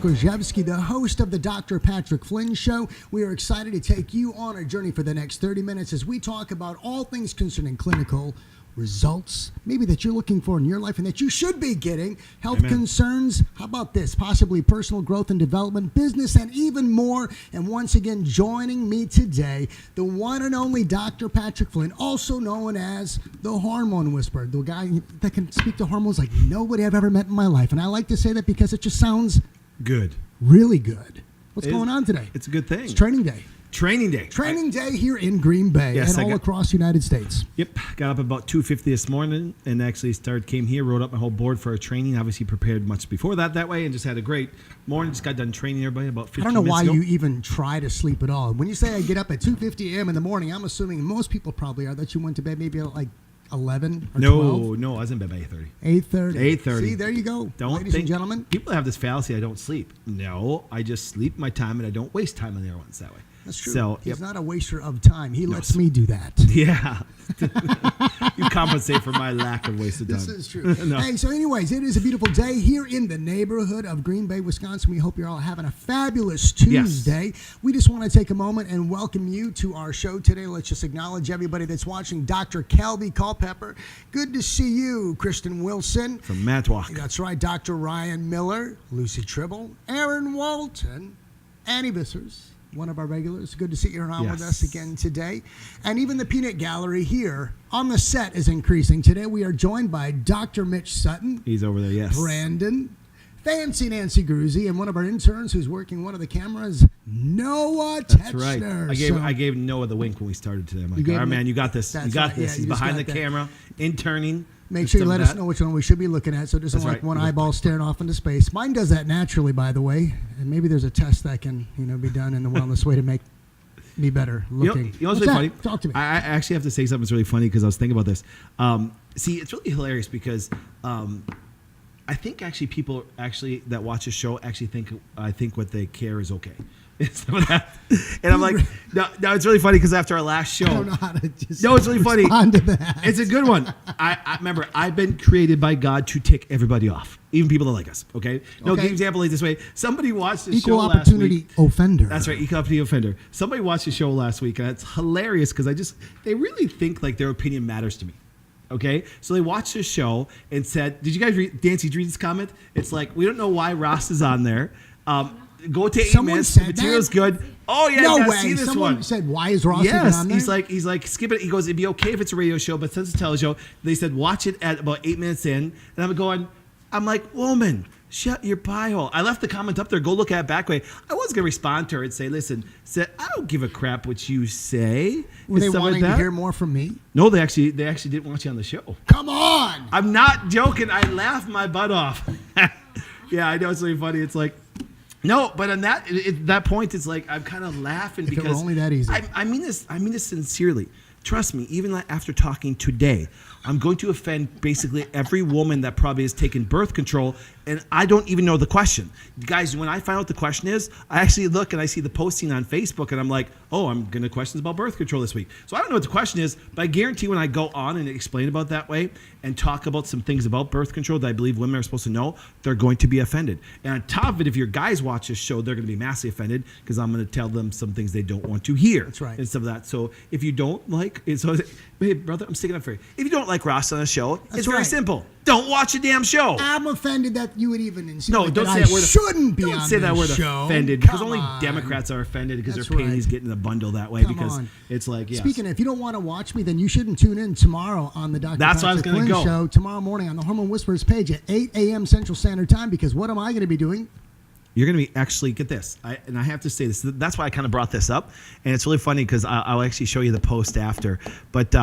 Krzyzewski, the host of the Dr. Patrick Flynn Show. We are excited to take you on a journey for the next 30 minutes as we talk about all things concerning clinical results, maybe that you're looking for in your life and that you should be getting, health Amen. Concerns, how about this, possibly personal growth and development, business, and even more. And once again, joining me today, the one and only Dr. Patrick Flynn, also known as the Hormone Whisperer, the guy that can speak to hormones like nobody I've ever met in my life. And I like to say that because it just sounds good, really good. What's going on today? It's a good thing. It's training day. Training day. Training day here in Green Bay and all across the United States. Yep. Got up about 2:50 this morning and actually came here, wrote up my whole board for our training. Obviously prepared much before that way and just had a great morning. Just got done training everybody about 15 minutes ago. I don't know why you even try to sleep at all. When you say I get up at 2:50 a.m. in the morning, I'm assuming most people probably are that you went to bed maybe at like 11 or 12? No, I was in bed by 8:30. 8:30. 8:30. See, there you go. Ladies and gentlemen. People have this fallacy I don't sleep. No, I just sleep my time and I don't waste time on the other ones that way. That's true. So, he's not a waster of time. He lets me do that. Yeah. You compensate for my lack of wasted time. This is true. No. Hey, so anyways, it is a beautiful day here in the neighborhood of Green Bay, Wisconsin. We hope you're all having a fabulous Tuesday. Yes. We just want to take a moment and welcome you to our show today. Let's just acknowledge everybody that's watching. Dr. Kelby Culpepper, good to see you. Kristen Wilson. From Matlock. That's right. Dr. Ryan Miller, Lucy Tribble, Aaron Walton, Annie Bissers, one of our regulars. Good to see you around with us again today. And even the peanut gallery here on the set is increasing. Today we are joined by Dr. Mitch Sutton. He's over there, yes. Brandon, Fancy Nancy Gruzzi, and one of our interns who's working one of the cameras, Noah That's Tetchner. Right. I gave Noah the wink when we started today. I'm like, all right, man, you got this. You got this. He's behind the camera, interning. Make sure you let us know which one we should be looking at so it doesn't like one eyeball staring off into space. Mine does that naturally, by the way. And maybe there's a test that can be done in the wellness way to make me better looking. You know what's really funny? Talk to me. I actually have to say something that's really funny because I was thinking about this. See, it's really hilarious because I think actually people that watch the show actually think what they care is okay. Some of that. And I'm like, no, it's really funny because after our last show, I don't know how to just no, it's really funny. To that. It's a good one. I remember I've been created by God to tick everybody off, even people that like us. Okay. No, give an example like this way. Somebody watched the show last week. Equal opportunity offender. That's right, equal opportunity offender. Somebody watched the show last week, and it's hilarious because they really think like their opinion matters to me. Okay, so they watched this show and said, "Did you guys read this comment?" It's like, we don't know why Ross is on there. Go to 8 minutes. The material's good. Oh yeah, no way. See this Someone said, "Why is Ross even on there?" He's like, skip it. He goes, "It'd be okay if it's a radio show, but since it's a television show, they said watch it at about 8 minutes in." And I'm like, woman, shut your pie hole. I left the comment up there. Go look at it back way. I was gonna respond to her and say, listen, I don't give a crap what you say. Were they wanting to hear more from me? No, they actually didn't want you on the show. Come on! I'm not joking. I laughed my butt off. Yeah, I know it's really funny. It's like. No, but on that point, it's like I'm kind of laughing because it were only that easy. I mean this sincerely. Trust me, even after talking today, I'm going to offend basically every woman that probably has taken birth control, and I don't even know the question. Guys, when I find out the question is, I actually look and I see the posting on Facebook, and I'm like, oh, I'm going to questions about birth control this week. So I don't know what the question is, but I guarantee when I go on and explain about that way and talk about some things about birth control that I believe women are supposed to know, they're going to be offended. And on top of it, if your guys watch this show, they're going to be massively offended because I'm going to tell them some things they don't want to hear. That's right. And stuff like that. So if you don't like, hey, brother, I'm sticking up for you. If you don't like Ross on the show, it's very simple. Don't watch a damn show. I'm offended that you would even insinuate no, don't that say I that word. Shouldn't be don't on say that word show. Offended because only Democrats are offended because their panties get in the bundle that way. It's like, yes. Speaking of, if you don't want to watch me, then you shouldn't tune in tomorrow on the Dr. That's Patrick Flynn Show tomorrow morning on the Hormone Whisperers page at 8 a.m. Central Standard Time, because what am I going to be doing? You're going to be actually, get this, and I have to say this. That's why I kind of brought this up, and it's really funny because I'll actually show you the post after. But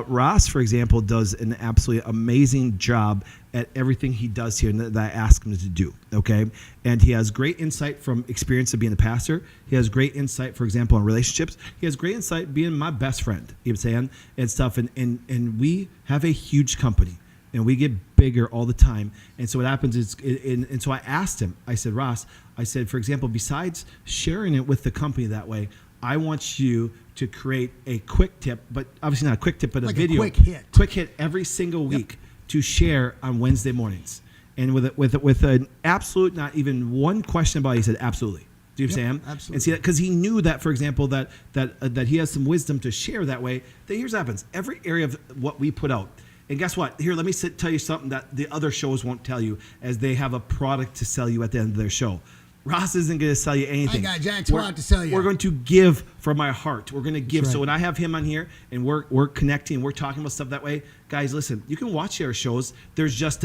Ross, for example, does an absolutely amazing job at everything he does here that I ask him to do, okay? And he has great insight from experience of being a pastor. He has great insight, for example, on relationships. He has great insight being my best friend, you know what I'm saying, and stuff. And we have a huge company. And we get bigger all the time. And so what happens is, and so I asked him, I said, Ross, I said, for example, besides sharing it with the company that way, I want you to create a quick tip, but obviously not a quick tip, but like a video. Quick hit every single week to share on Wednesday mornings. and with an absolute, not even one question about it, he said absolutely. Do you understand? Absolutely. And see that because he knew that, for example, that he has some wisdom to share that way. That here's what happens: every area of what we put out. And guess what? Here, let me tell you something that the other shows won't tell you, as they have a product to sell you at the end of their show. Ross isn't going to sell you anything. I got Jack's product to sell you. We're going to give from our heart. We're going to give. That's right. So when I have him on here and we're connecting, we're talking about stuff that way, guys, listen, you can watch our shows. There's just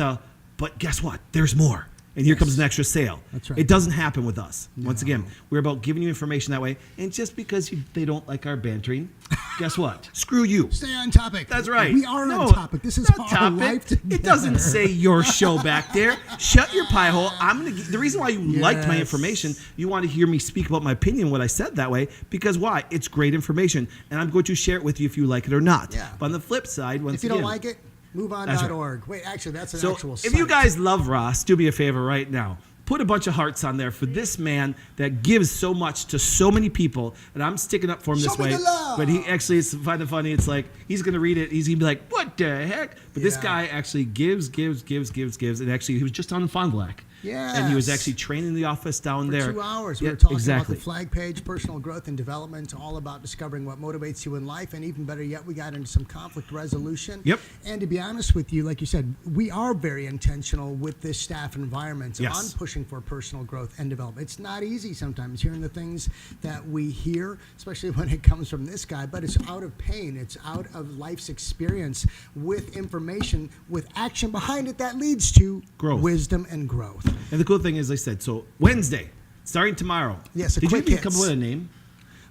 but guess what? There's more. And here comes an extra sale. That's right. It doesn't happen with us. No. Once again, we're about giving you information that way. And just because they don't like our bantering, guess what? Screw you. Stay on topic. That's right. We are on topic. This is our life together. It doesn't say your show back there. Shut your pie hole. The reason why you liked my information, you want to hear me speak about my opinion, what I said that way, because why? It's great information, and I'm going to share it with you if you like it or not. Yeah. But on the flip side, if you don't like it, MoveOn.org. Wait, actually, that's an actual site. If you guys love Ross, do me a favor right now. Put a bunch of hearts on there for this man that gives so much to so many people. And I'm sticking up for him this way. But he actually, it's kind of funny. It's like, he's going to read it. He's going to be like, what the heck? But this guy actually gives. And actually, he was just on Fond du Lac. Yes. And he was actually training the office down there. For 2 hours. We were talking exactly. about the flag page, personal growth and development, all about discovering what motivates you in life. And even better yet, we got into some conflict resolution. Yep. And to be honest with you, like you said, we are very intentional with this staff environment on pushing for personal growth and development. It's not easy sometimes hearing the things that we hear, especially when it comes from this guy, but it's out of pain. It's out of life's experience with information, with action behind it that leads to growth, wisdom, and growth. And the cool thing is, I said, so Wednesday, starting tomorrow. Yes, Did quick you hits. come up with a name?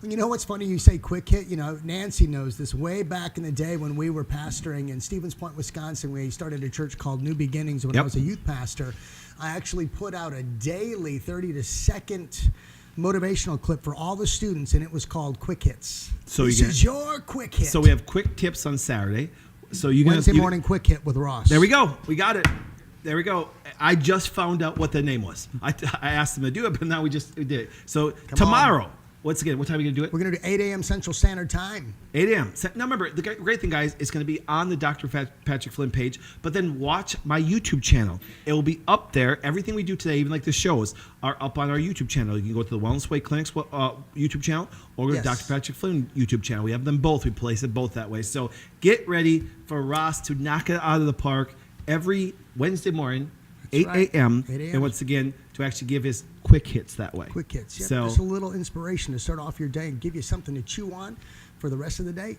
You know what's funny? You say quick hit. You know, Nancy knows this. Way back in the day when we were pastoring in Stevens Point, Wisconsin, we started a church called New Beginnings when I was a youth pastor. I actually put out a daily 30 to second motivational clip for all the students, and it was called Quick Hits. So this is your quick hit. So we have quick tips on Saturday. So you Wednesday morning quick hit with Ross. There we go. We got it. There we go. I just found out what the name was. I asked them to do it, but now we did it. So tomorrow, what time are we going to do it? We're going to do 8 a.m. Central Standard Time. 8 a.m. Now remember, the great thing, guys, it's going to be on the Dr. Patrick Flynn page, but then watch my YouTube channel. It will be up there. Everything we do today, even like the shows, are up on our YouTube channel. You can go to the Wellness Way Clinic's YouTube channel or go to Dr. Patrick Flynn YouTube channel. We have them both. We place it both that way. So get ready for Ross to knock it out of the park every Wednesday morning. 8 a.m. And once again, to actually give his quick hits that way. Quick hits. Yep. So, just a little inspiration to start off your day and give you something to chew on for the rest of the day.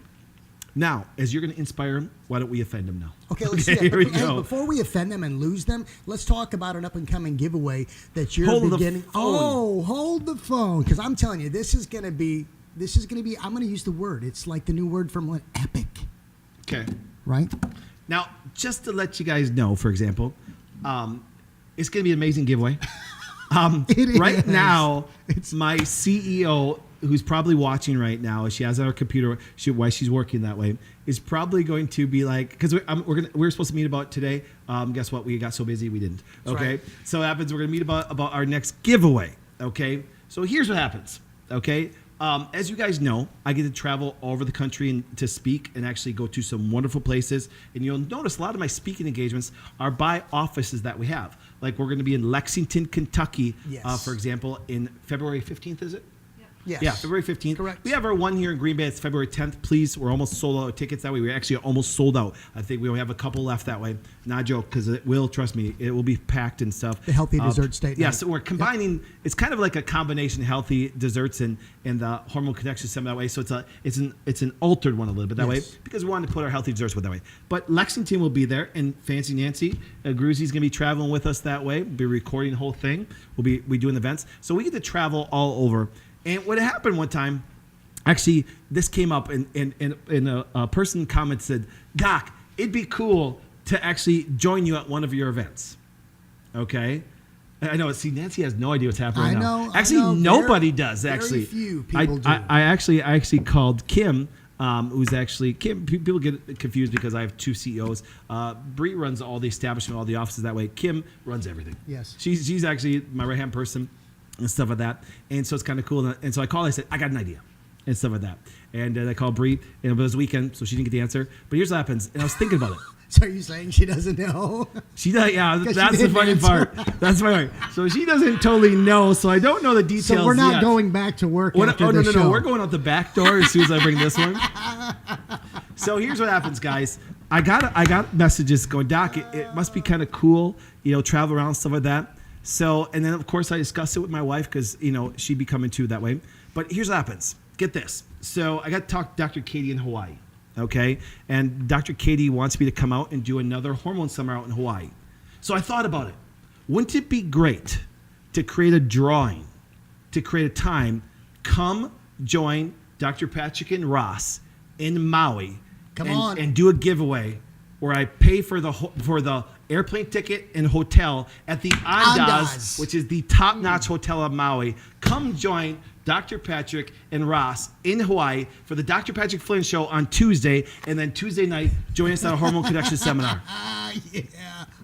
Now, as you're going to inspire him, why don't we offend him now? Okay, let's see. Here we Hey, go. before we offend them and lose them, let's talk about an up-and-coming giveaway that you're beginning. Hold the phone, because I'm telling you, this is going to be. I'm going to use the word. It's like the new word from what? Epic. Okay. Right. Now, just to let you guys know, for example, it's going to be an amazing giveaway. Right now, it's my CEO, who's probably watching right now, as she has on her computer, while she's working that way, is probably going to be like, because we're supposed to meet about today. Guess what? We got so busy we didn't. Okay, right. So it happens. We're going to meet about our next giveaway. Okay, so here's what happens. Okay. As you guys know, I get to travel all over the country and to speak and actually go to some wonderful places. And you'll notice a lot of my speaking engagements are by offices that we have. Like we're going to be in Lexington, Kentucky, for example, in February 15th, is it? Yes. Yeah, February 15th. Correct. We have our one here in Green Bay. It's February 10th. Please, we're almost sold out of tickets that way. We're actually almost sold out. I think we only have a couple left that way. Not a joke, because it will, trust me, it will be packed and stuff. The healthy dessert state. Yeah, so we're combining, it's kind of like a combination healthy desserts and the hormone connection system that way. So it's an altered one a little bit that way, because we wanted to put our healthy desserts with that way. But Lexington will be there, and Fancy Nancy Gruzy's going to be traveling with us that way. We'll be recording the whole thing. We'll be doing events. So we get to travel all over. And what happened one time, actually, this came up, and a person commented, said, Doc, it'd be cool to actually join you at one of your events. Okay? I know. See, Nancy has no idea what's happening right now. Actually, nobody does, actually. Very few people do. I actually called Kim, who's actually, Kim, people get confused because I have two CEOs. Bree runs all the establishment, all the offices that way. Kim runs everything. Yes. She's actually my right-hand person. And stuff like that. And so it's kind of cool. And so I called, I said, I got an idea. And stuff like that. And I called Bree, and it was weekend, so she didn't get the answer. But here's what happens. And I was thinking about it. So are you saying she doesn't know? She does, yeah. 'Cause she That's the didn't funny answer. part. That's the funny part. So she doesn't totally know. So I don't know the details. So we're not yet. going back to work Oh, after no, the no, show. no. We're going out the back door as soon as I bring this one. So here's what happens, guys. I got messages going, Doc, it must be kind of cool, travel around, stuff like that. So, and then of course I discussed it with my wife because, she'd be coming too that way. But here's what happens. Get this. So I got to talk to Dr. Katie in Hawaii. Okay. And Dr. Katie wants me to come out and do another hormone summer out in Hawaii. So I thought about it. Wouldn't it be great to create a drawing, to create a time, come join Dr. Patrick and Ross in Maui and do a giveaway where I pay for the airplane ticket and hotel at the Andaz, which is the top-notch hotel of Maui. Come join Dr. Patrick and Ross in Hawaii for the Dr. Patrick Flynn Show on Tuesday, and then Tuesday night, join us at a Hormone Connection seminar. Yeah,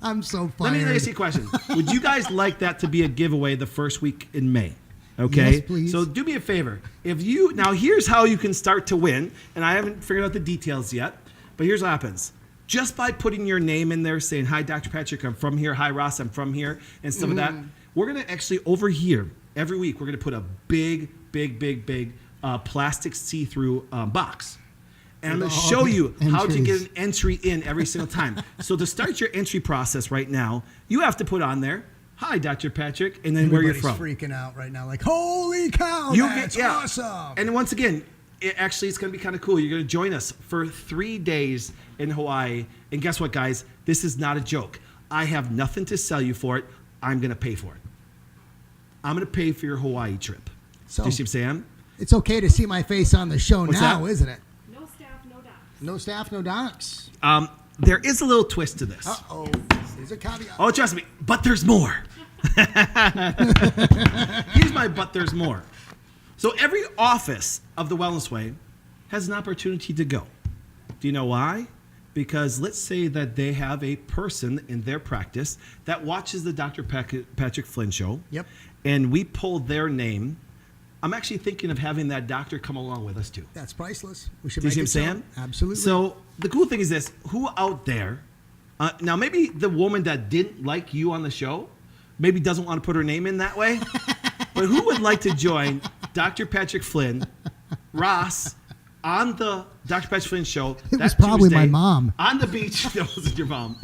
I'm so fired. Let me ask you a question. Would you guys like that to be a giveaway the first week in May? Okay. Yes, please. So do me a favor. Now here's how you can start to win, and I haven't figured out the details yet, but here's what happens. Just by putting your name in there saying, hi, Dr. Patrick, I'm from here. Hi, Ross, I'm from here, and stuff like that, we're going to actually, over here, every week, we're going to put a big plastic see-through box. And I'm going to show you how to get an entry in every single time. So to start your entry process right now, you have to put on there, hi, Dr. Patrick, and then where you're from. Everybody's freaking out right now, like, holy cow, that's awesome. And once again, it's going to be kind of cool. You're going to join us for 3 days in Hawaii. And guess what, guys? This is not a joke. I have nothing to sell you for it. I'm going to pay for it. I'm going to pay for your Hawaii trip. So, do you see what I'm saying? It's okay to see my face on the show now, isn't it? No staff, no docs. No staff, no docs. There is a little twist to this. Uh-oh. There's a caveat. Oh, trust me. But there's more. Here's my but there's more. So every office of the Wellness Way has an opportunity to go. Do you know why? Because let's say that they have a person in their practice that watches the Dr. Patrick Flynn Show. Yep. And we pull their name. I'm actually thinking of having that doctor come along with us too. That's priceless. We should Do you make see it what I'm so. saying? Absolutely. So the cool thing is this: who out there? Now maybe the woman that didn't like you on the show, maybe doesn't want to put her name in that way. But who would like to join Dr. Patrick Flynn, Ross, on the Dr. Patrick Flynn Show? It was probably my mom. On the beach. That wasn't your mom.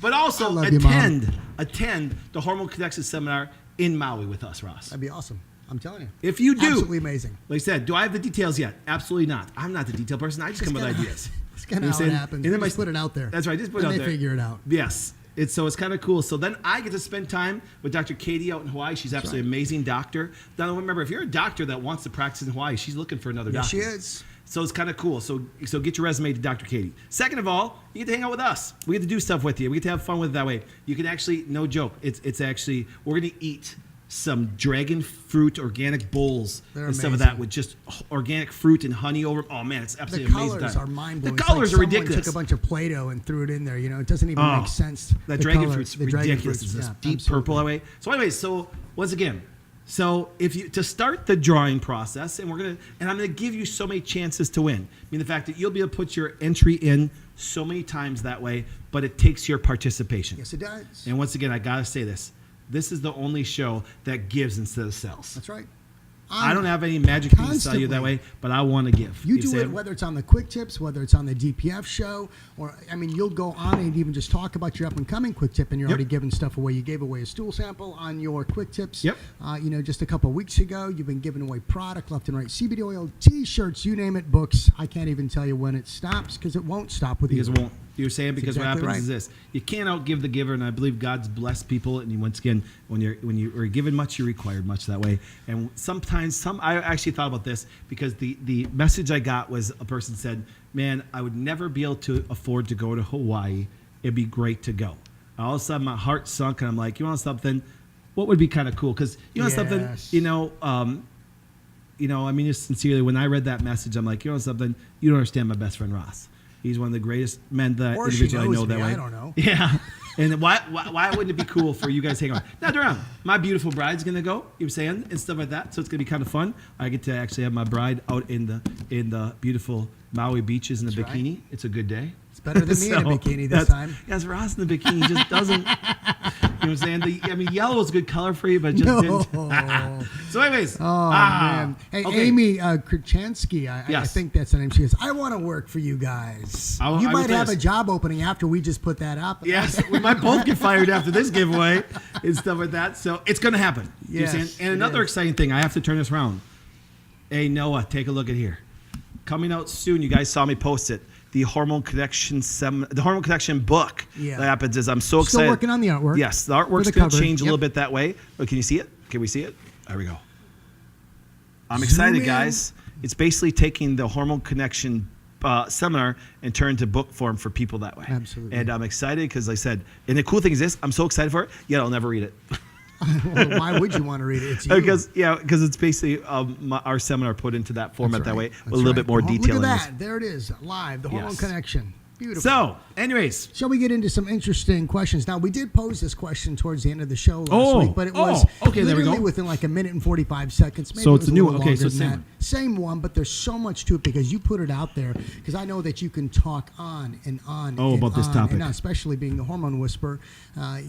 But also I love you, Mom. attend the Hormone Connection Seminar in Maui with us, Ross. That'd be awesome. I'm telling you. If you do. Absolutely amazing. Like I said, do I have the details yet? Absolutely not. I'm not the detail person. I just come with ideas. It's kind of how it happens. And then Just put it out there. That's right. Just put it out and there. they figure it out. Yes. It's kind of cool. So then I get to spend time with Dr. Katie out in Hawaii. She's absolutely amazing doctor. Now remember, if you're a doctor that wants to practice in Hawaii, she's looking for another doctor. She is. So it's kind of cool. So get your resume to Dr. Katie. Second of all, you get to hang out with us. We get to do stuff with you. We get to have fun with it that way. You can actually, no joke, it's actually, we're going to eat some dragon fruit organic bowls and stuff of that with just organic fruit and honey over. Oh man, it's absolutely amazing. The colors are mind blowing. The colors are ridiculous. Someone took a bunch of Play-Doh and threw it in there. It doesn't even make sense. That dragon fruit's ridiculous. It's this deep purple that way. So anyways, so once again, so if you to start the drawing process, and I'm gonna give you so many chances to win. I mean the fact that you'll be able to put your entry in so many times that way, but it takes your participation. Yes, it does. And once again, I gotta say this. This is the only show that gives instead of sells. That's right. I don't have any magic things to sell you that way, but I want to give. You do it whether it's on the Quick Tips, whether it's on the DPF show, or you'll go on and even just talk about your up and coming Quick Tip, and you're already giving stuff away. You gave away a stool sample on your Quick Tips. Yep. Just a couple of weeks ago, you've been giving away product left and right, CBD oil, T-shirts, you name it, books. I can't even tell you when it stops because it won't stop with you. Because it won't. You're saying because exactly what happens is this: you can't outgive the giver, and I believe God's blessed people. And once again, when you are given much, you're required much that way. And sometimes, I actually thought about this because the message I got was a person said, "Man, I would never be able to afford to go to Hawaii. It'd be great to go." All of a sudden, my heart sunk, and I'm like, "You want something? What would be kind of cool? Because you want something, I mean, just sincerely, when I read that message, I'm like, you know something? You don't understand my best friend Ross." He's one of the greatest men that Or individual she I knows know that me, way. I don't know. Yeah. And why wouldn't it be cool for you guys to hang out? Now, around. My beautiful bride's gonna go. You know saying and stuff like that. So it's gonna be kind of fun. I get to actually have my bride out in the beautiful Maui beaches in a That's bikini. right. It's a good day. It's better than me in a bikini this time. Yes, Ross in the bikini just doesn't. You know what I'm saying? Yellow is a good color for you, but it just didn't. So, anyways. Man. Hey, okay. Amy Krichansky, I Yes. think that's the name. She goes, I want to work for you guys. I You will might say have this. a job opening after we just put that up. Yes, we might both get fired after this giveaway and stuff like that. So it's going to happen. You know what I'm Yes, saying? And it another is. exciting thing, I have to turn this around. Hey, Noah, take a look at here. Coming out soon, you guys saw me post it. The Hormone Connection book. Yeah. That happens is I'm so excited. Still working on the artwork. Yes, the For artwork's the going to cover. change a Yep. little bit that way. Oh, can you see it? Can we see it? There we go. I'm Zoom excited, in. guys. It's basically taking the Hormone Connection seminar and turn to book form for people that way. Absolutely. And I'm excited because, like I said, and the cool thing is this: I'm so excited for it. Yet I'll never read it. Well, why would you want to read it? It's you. because it's basically our seminar put into that format that way That's with a little right. bit more Look detail. at in this. that. There it is. Live. The Hormone Yes. Connection. Beautiful. So, anyways, Shall we get into some interesting questions? Now, we did pose this question towards the end of the show last Oh, week, but it was okay, there we literally go. within like a minute and 45 seconds. Maybe So it it's was a new little one. Okay, longer so than same that. Same one, but there's so much to it because you put it out there because I know that you can talk on and on Oh, and about this on topic. and on, especially being the hormone whisperer.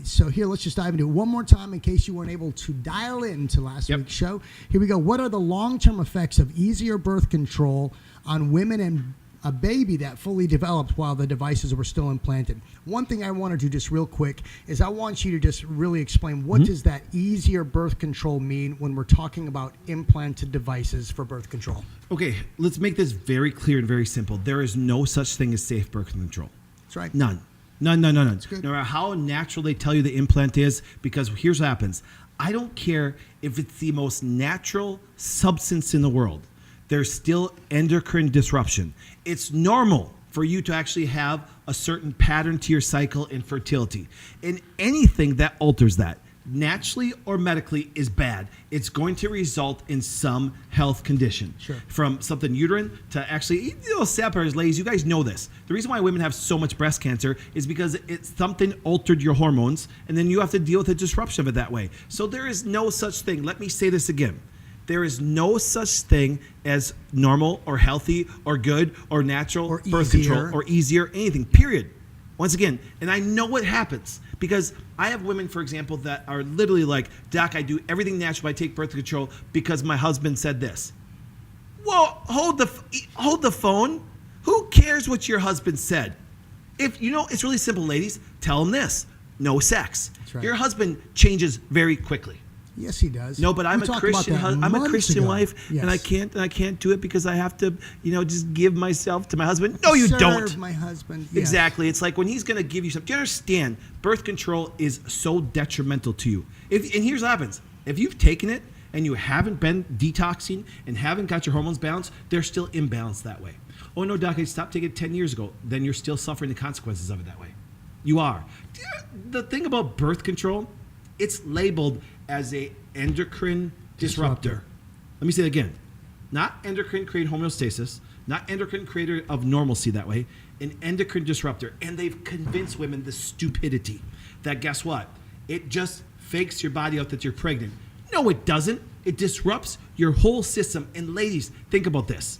So here, let's just dive into it one more time in case you weren't able to dial in to last Yep. week's show. Here we go. What are the long-term effects of easier birth control on women and a baby that fully developed while the devices were still implanted? One thing I want to do just real quick is I want you to just really explain what does that easier birth control mean when we're talking about implanted devices for birth control? okay, let's make this very clear and very simple. There is no such thing as safe birth control. That's right. None. No good. matter how natural they tell you the implant is, because here's what happens. I don't care if it's the most natural substance in the world. There's still endocrine disruption. It's normal for you to actually have a certain pattern to your cycle and fertility. And anything that alters that, naturally or medically, is bad. It's going to result in some health condition. Sure. From something uterine to actually, sad part is, ladies, you guys know this. The reason why women have so much breast cancer is because it's something altered your hormones, and then you have to deal with the disruption of it that way. So there is no such thing. Let me say this again. There is no such thing as normal or healthy or good or natural Or birth easier. control or easier, anything, period. Once again, and I know what happens because I have women, for example, that are literally like, Doc, I do everything natural. I take birth control because my husband said this. Well, hold the phone. Who cares what your husband said? If you know, it's really simple, ladies. Tell him this: no sex. That's right. Your husband changes very quickly. Yes, he does. No, but I'm We a talked Christian. about that I'm a months Christian ago. wife, Yes. and I can't do it because I have to, just give myself to my husband. No, you Serve don't. my husband. Yes. Exactly. It's like when he's going to give you something. Do you understand? Birth control is so detrimental to you. And here's what happens: if you've taken it and you haven't been detoxing and haven't got your hormones balanced, they're still imbalanced that way. Oh no, Doc, I stopped taking it 10 years ago. Then you're still suffering the consequences of it that way. You are. The thing about birth control, it's labeled as a endocrine disruptor. Let me say it again. Not endocrine creating homeostasis, not endocrine creator of normalcy that way, an endocrine disruptor. And they've convinced women the stupidity that guess what? It just fakes your body out that you're pregnant. No, it doesn't. It disrupts your whole system. And ladies, think about this.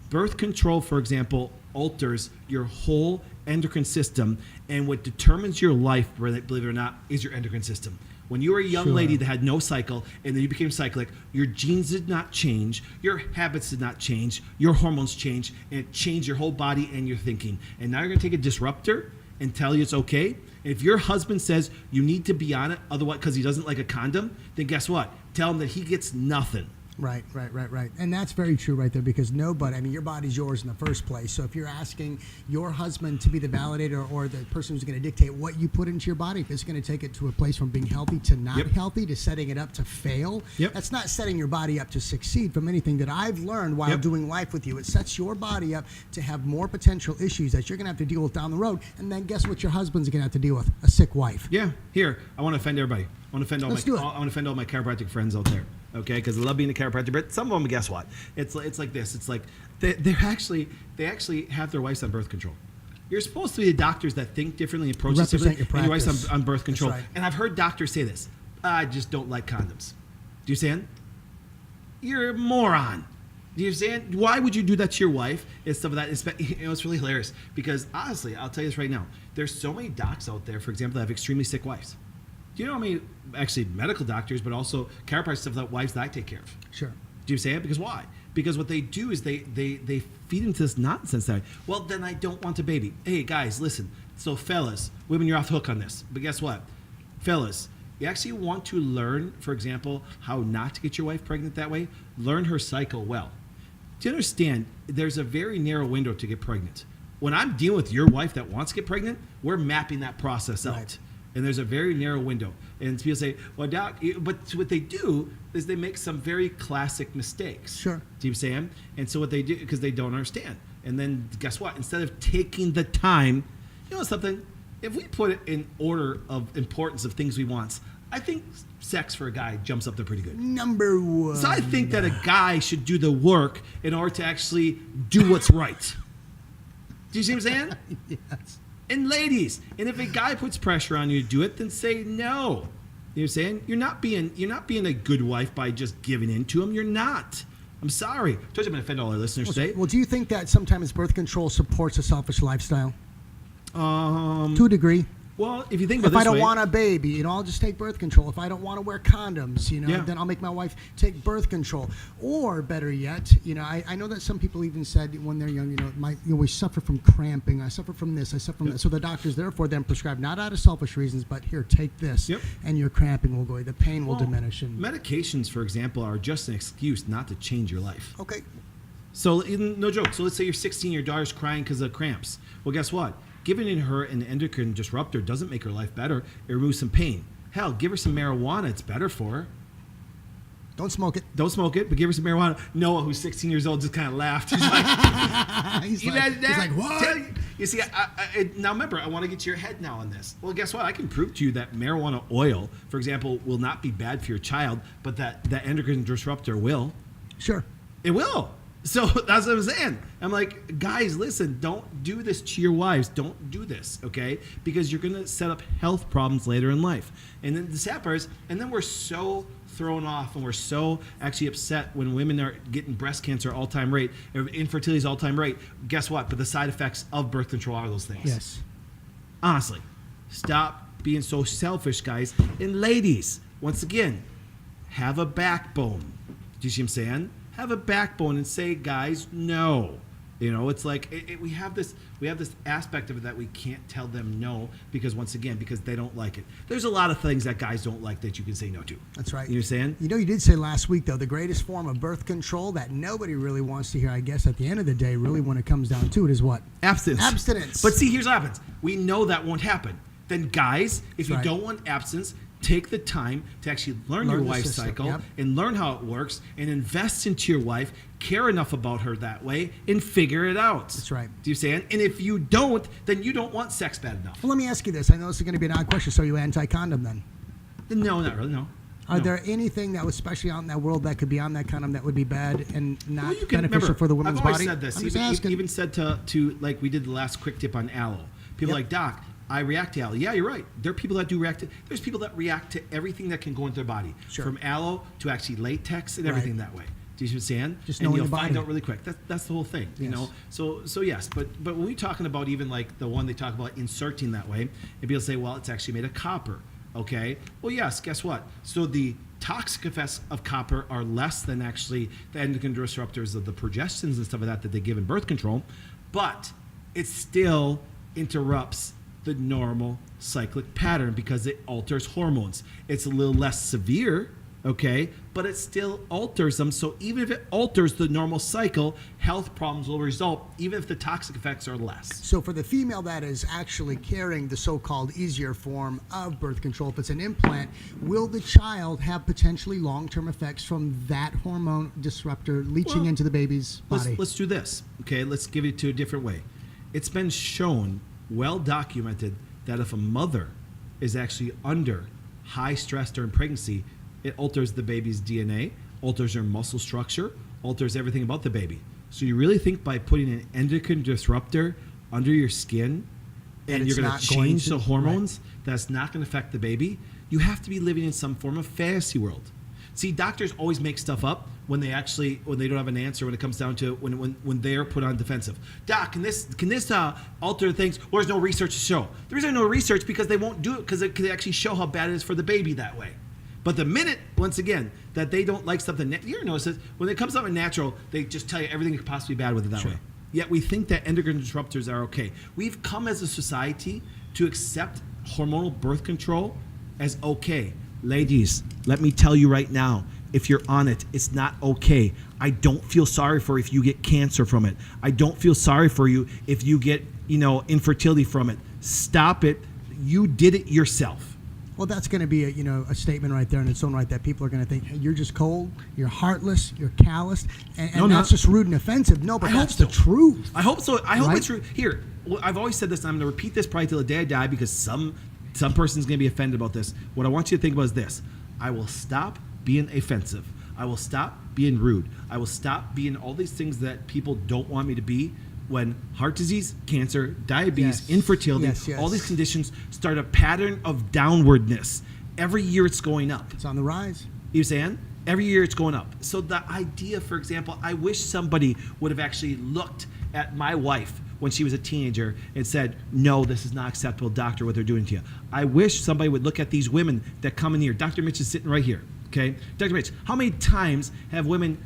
Birth control, for example, alters your whole endocrine system, and what determines your life, believe it or not, is your endocrine system. When you were a young Sure. lady that had no cycle and then you became cyclic, your genes did not change, your habits did not change, your hormones changed, and it changed your whole body and your thinking. And now you're going to take a disruptor and tell you it's okay. And if your husband says you need to be on it, otherwise, because he doesn't like a condom, then guess what? Tell him that he gets nothing. Right. And that's very true right there because nobody, your body's yours in the first place. So if you're asking your husband to be the validator or the person who's going to dictate what you put into your body, if it's going to take it to a place from being healthy to not Yep. healthy to setting it up to fail, Yep. that's not setting your body up to succeed from anything that I've learned while Yep. doing life with you. It sets your body up to have more potential issues that you're going to have to deal with down the road. And then guess what your husband's going to have to deal with? A sick wife. Yeah, here, I want to offend everybody. I want to offend Let's do it. I want to offend all my chiropractic friends out there. Okay, because I love being a chiropractor, but some of them, guess what? It's like this. It's like they actually have their wives on birth control. You're supposed to be the doctors that think differently and approach this Represent differently, your and you're practice. on birth control. That's right. And I've heard doctors say this: I just don't like condoms. Do you understand? You're a moron. Do you understand? Why would you do that to your wife and stuff like that? It's really hilarious because honestly, I'll tell you this right now. There's so many docs out there, for example, that have extremely sick wives. Do you know how many actually medical doctors, but also chiropractors stuff that wives that I take care of? Sure. Do you say it? Because why? Because what they do is they feed into this nonsense that, well, then I don't want a baby. Hey, guys, listen. So, fellas, women, you're off the hook on this. But guess what? Fellas, you actually want to learn, for example, how not to get your wife pregnant that way. Learn her cycle well. Do you understand? There's a very narrow window to get pregnant. When I'm dealing with your wife that wants to get pregnant, we're mapping that process out. Right. And there's a very narrow window. And people say, well, doc, but what they do is they make some very classic mistakes. Sure. Do you understand? And so what they do, because they don't understand. And then guess what? Instead of taking the time, you know something? If we put it in order of importance of things we want, I think sex for a guy jumps up there pretty good. Number one. So I think that a guy should do the work in order to actually do what's right. Do you see what I'm saying? Yes. And ladies, and if a guy puts pressure on you to do it, then say no. You know what I'm saying? You're not being a good wife by just giving in to him. You're not. I'm sorry. I told you I'm going to offend all our listeners today. Well, do you think that sometimes birth control supports a selfish lifestyle? To a degree. Well, if you think about If it this I don't way, want a baby, I'll just take birth control. If I don't want to wear condoms, Yeah. then I'll make my wife take birth control. Or better yet, I know that some people even said when they're young, we suffer from cramping. I suffer from this. I suffer from that. So the doctors therefore then prescribe not out of selfish reasons, but here, take this, Yep. and your cramping will go away. The pain will diminish. And medications, for example, are just an excuse not to change your life. okay, So, no joke. So let's say you're 16, your daughter's crying because of cramps. Well, guess what? Giving her an endocrine disruptor doesn't make her life better. It removes some pain. Hell, give her some marijuana. It's better for her. don't smoke it. Don't smoke it, but give her some marijuana. Noah, who's 16 years old, just kind of laughed. He's like, he's you like, guys, what? You see, now remember, I want to get to your head now on this. Well, guess what? I can prove to you that marijuana oil, for example, will not be bad for your child, but that endocrine disruptor will. Sure. It will. So that's what I'm saying. I'm like, guys, listen, don't do this to your wives. Don't do this, okay? Because you're going to set up health problems later in life. And then the sad part is, and then we're so thrown off and we're so actually upset when women are getting breast cancer all-time rate, or infertility's all-time rate. Guess what? But the side effects of birth control are those things. Yes. Honestly, stop being so selfish, guys. And ladies, once again, have a backbone. Do you see what I'm saying? Have a backbone and say, guys, no. It's like we have this aspect of it that we can't tell them no because because they don't like it. There's a lot of things that guys don't like that you can say no to. That's right. You know what I'm saying? You did say last week, though, the greatest form of birth control that nobody really wants to hear, I guess, at the end of the day, really when it comes down to it, is what? Abstinence. Abstinence. But see, here's what happens. We know that won't happen. Then, guys, if you Right. don't want abstinence, take the time to actually learn your the wife's system, cycle yep. and learn how it works and invest into your wife, care enough about her that way, and figure it out. That's right. Do you understand? And if you don't, then you don't want sex bad enough. Well, let me ask you this. I know this is going to be an odd question. So are you anti-condom then? No, not really, no. Are No. there anything that was especially out in that world that could be on that condom that would be bad and not Well, you can beneficial remember, for the woman's I've always body? said this. I'm just Even, asking. even said to like we did the last quick tip on aloe. People are Yep. like, Doc, I react to aloe. Yeah, you're right. There are people that do react to. There's people that react to everything that can go into their body, Sure. from aloe to actually latex and Right. everything that way. Do you understand? Just and knowing you'll the find body. out really quick. That's the whole thing, you Yes. know. So yes, but when we're talking about even like the one they talk about inserting that way, and people say, well, it's actually made of copper. Okay. Well, yes. Guess what? So the toxic effects of copper are less than actually the endocrine disruptors of the progestins and stuff like that they give in birth control, but it still interrupts the normal cyclic pattern because it alters hormones. It's a little less severe, okay, but it still alters them. So even if it alters the normal cycle, health problems will result, even if the toxic effects are less. So for the female that is actually carrying the so-called easier form of birth control, if it's an implant, will the child have potentially long-term effects from that hormone disruptor leaching Well, into the baby's body? Let's do this, okay? Let's give it to a different way. It's been shown, well documented, that if a mother is actually under high stress during pregnancy, it alters the baby's DNA, alters her muscle structure, alters everything about the baby. So you really think by putting an endocrine disruptor under your skin and it's you're going not to going change to, the hormones, that's not going to affect the baby, you have to be living in some form of fantasy world. See, doctors always make stuff up when they don't have an answer when it comes down to when they're put on defensive. Doc, can this alter things? Well, there's no research to show. There isn't no research because they won't do it because it could actually show how bad it is for the baby that way. But the minute, once again, that they don't like something, you notice it, when it comes something natural, they just tell you everything could possibly be bad with it that way. Yet we think that endocrine disruptors are okay. We've come as a society to accept hormonal birth control as okay. Ladies, let me tell you right now, if you're on it, it's not okay. I don't feel sorry for if you get cancer from it. I don't feel sorry for you if you get, infertility from it. Stop it. You did it yourself. Well, that's going to be a statement right there in its own right that people are going to think, hey, you're just cold, you're heartless, you're calloused, and that's just rude and offensive. No, but that's the truth. I hope so. I hope it's true. Here, I've always said this, and I'm going to repeat this probably till the day I die because some person's going to be offended about this. What I want you to think about is this. I will stop being offensive. I will stop being rude. I will stop being all these things that people don't want me to be when heart disease, cancer, diabetes, infertility, all these conditions start a pattern of downwardness. Every year it's going up. It's on the rise. You saying? Every year it's going up. So the idea, for example, I wish somebody would have actually looked at my wife when she was a teenager and said, no, this is not acceptable, doctor, what they're doing to you. I wish somebody would look at these women that come in here. Dr. Mitch is sitting right here, okay? Dr. Mitch, how many times have women,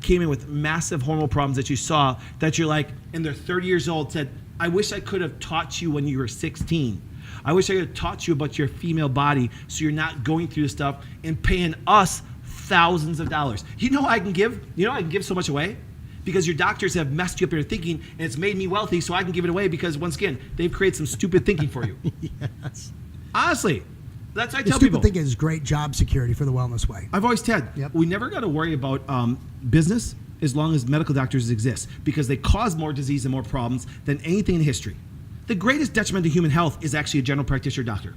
came in with massive hormonal problems that you saw that you're like, and they're 30 years old, said, I wish I could have taught you when you were 16. I wish I could have taught you about your female body so you're not going through this stuff and paying us thousands of dollars. I can give so much away because your doctors have messed you up in your thinking and it's made me wealthy so I can give it away because, once again, they've created some stupid thinking for you. Yes. Honestly, that's what I tell people. people. Think is great job security for the wellness way. I've always said, we never got to worry about business as long as medical doctors exist because they cause more disease and more problems than anything in history. The greatest detriment to human health is actually a general practitioner doctor,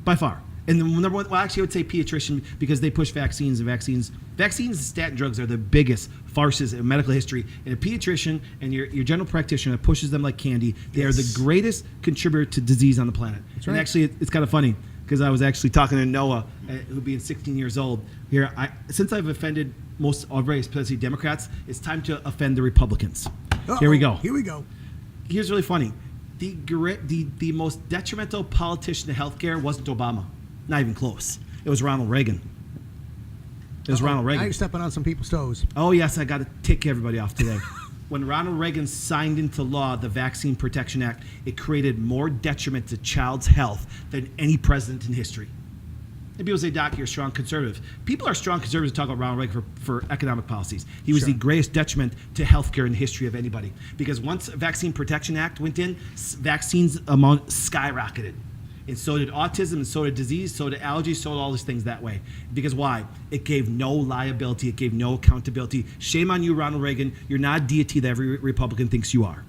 by far. And the number one, well, actually, I would say pediatrician because they push vaccines. Vaccines and statin drugs are the biggest farces in medical history. And a pediatrician and your general practitioner that pushes them like candy, they are the greatest contributor to disease on the planet. That's right. And actually, it's kind of funny because I was actually talking to Noah, who being 16 years old. Here, since I've offended most already, especially Democrats, it's time to offend the Republicans. Here we go. Here's really funny. The most detrimental politician to healthcare wasn't Obama. Not even close. It was Ronald Reagan. Ronald Reagan. Now you're stepping on some people's toes. Oh, yes, I got to tick everybody off today. When Ronald Reagan signed into law the Vaccine Protection Act, it created more detriment to child's health than any president in history. And people say, Doc, you're a strong conservative. People are strong conservatives to talk about Ronald Reagan for economic policies. He was the greatest detriment to healthcare in the history of anybody. Because once the Vaccine Protection Act went in, vaccines amount skyrocketed. And so did autism, and so did disease, so did allergies, so did all these things that way. Because why? It gave no liability. It gave no accountability. Shame on you, Ronald Reagan. You're not a deity that every Republican thinks you are.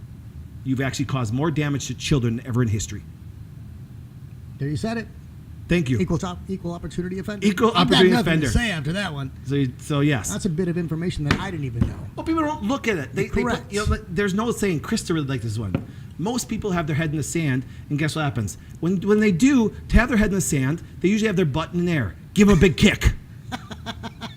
You've actually caused more damage to children than ever in history. There you said it. Thank you. Equal opportunity offender. Equal opportunity I've got nothing offender. to say after that one. So yes. That's a bit of information that I didn't even know. Well, people don't look at it. They put, there's no saying. Krista really liked this one. Most people have their head in the sand, and guess what happens? When they do, to have their head in the sand, they usually have their butt in the air. Give them a big kick.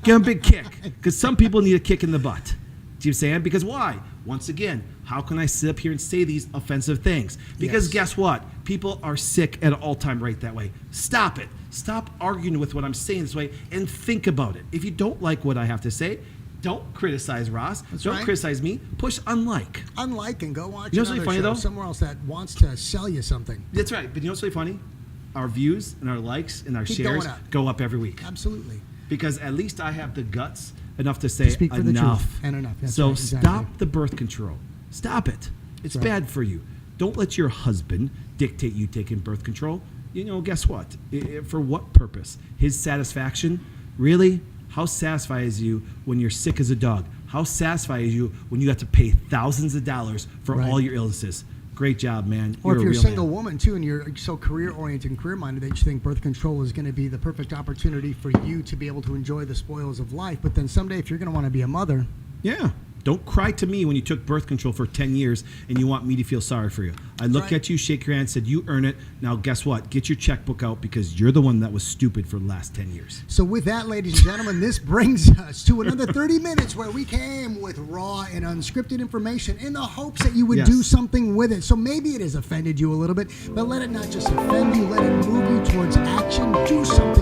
Give them a big kick. Because some people need a kick in the butt. Do you know what I'm saying? Because why? Once again, how can I sit up here and say these offensive things? Because guess what? People are sick at an all-time rate that way. Stop it. Stop arguing with what I'm saying this way and think about it. If you don't like what I have to say, don't criticize Ross. Don't criticize me. Push unlike. Unlike and go watch what's really funny, though? Somewhere else that wants to sell you something. That's right. But you know what's really funny? Our views and our likes and our shares go up every week. Absolutely. Because at least I have the guts enough to say speak for enough. The truth. And enough. That's so right, exactly. Stop the birth control. Stop it. It's bad for you. Don't let your husband dictate you taking birth control. Guess what? For what purpose? His satisfaction? Really? How satisfied is you when you're sick as a dog? How satisfied is you when you have to pay thousands of dollars for all your illnesses? Great job, man. Or if you're a single woman, too, and you're so career-oriented and career-minded that you think birth control is going to be the perfect opportunity for you to be able to enjoy the spoils of life. But then someday, if you're going to want to be a mother, Don't cry to me when you took birth control for 10 years and you want me to feel sorry for you. I look at you, shake your hand, said, you earn it. Now, guess what? Get your checkbook out because you're the one that was stupid for the last 10 years. So with that, ladies and gentlemen, this brings us to another 30 minutes where we came with raw and unscripted information in the hopes that you would do something with it. So maybe it has offended you a little bit, but let it not just offend you, let it move you towards action. Do something